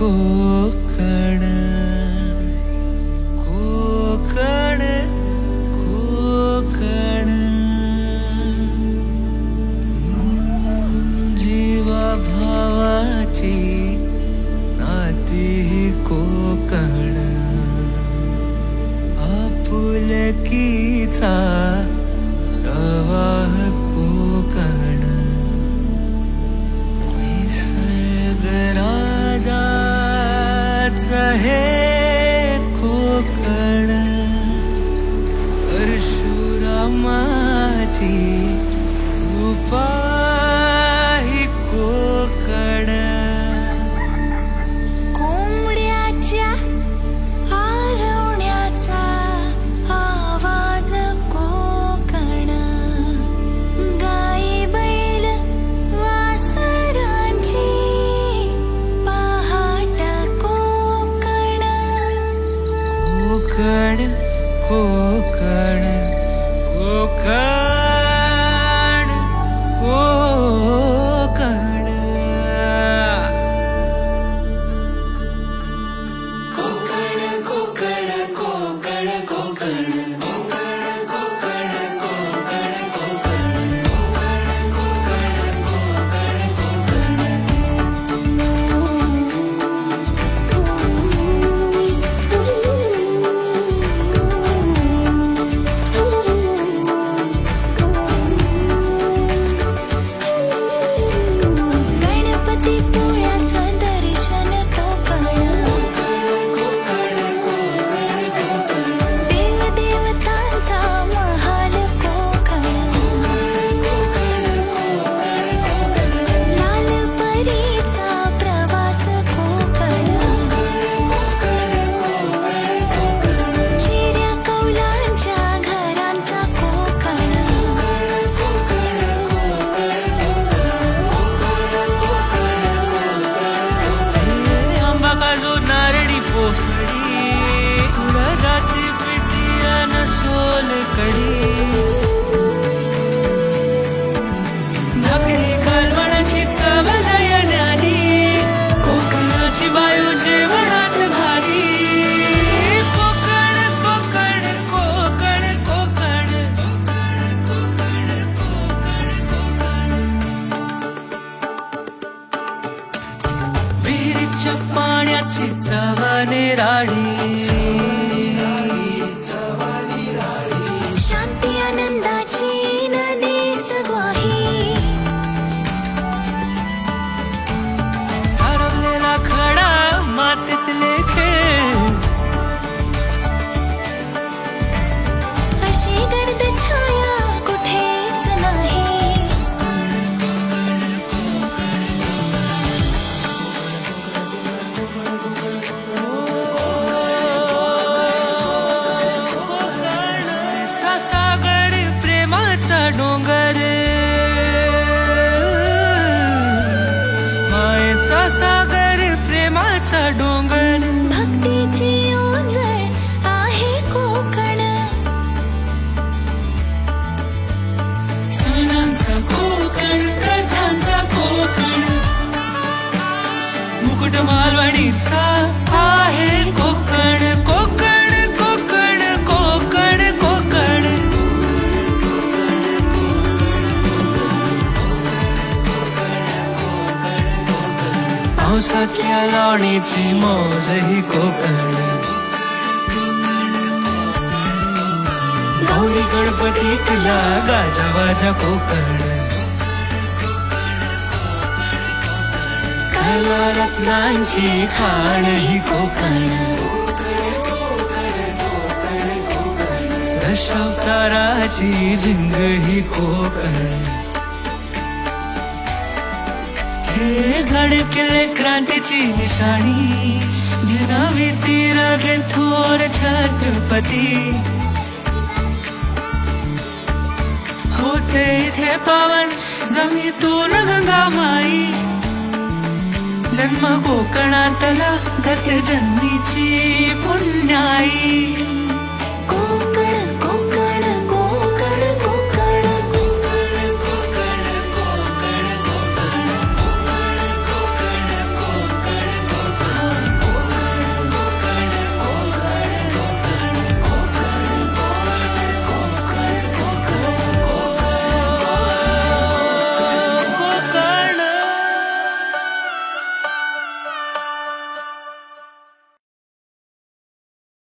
कोकण कोकण कोकण जीवा भावाची नाती कोकण आपुलकीचा प्रवाह कोकण निसर्गराजाचा हे कोकण परशुरामाची कृपा ही कोकण कोंबड्याच्या आरवण्याचा आवाज कोकण गाई बैल वासरांची पहाट कोकण कोकण कोकण कोकण कोकण कोकण कोकण कोकण पुराची पिटी अन सोलकडी भाकरी कालवणाची चव लयण्यानी कोकणाची बायू जेवणात भारी कोकण कोकण कोकण कोकण कोकण कोकण कोकण विहिरीच्या पाण्याची चव निराळी शांती आनंदाची नदीच ग्वाही सारवलेला खडा मातीतले खेळ अशी गर्द छाया कुठेच नाही सागर प्रेमाचा डोंगर मायेचा सागर प्रेमाचा डोंगर भक्तीची ओंजळ आहे कोकण सणांचा कोकण कथांचा कोकण मुकुट मालवणीचा आहे कोकण कोकण कोकण कोकण कोकण पावसातल्या लावणीची मौज ही कोकण गौरी गणपतीतला गाजावाजा कोकण कला रत्नांची खाण ही कोकण दशावताराची झिंग ही कोकण हे गडकिल्ले क्रांतीची निशाणी गिरावी तीर थोर छत्रपती होते इथे पावन जमीतून गंगामाई जन्म कोकणातला गत जन्मीची पुण्याई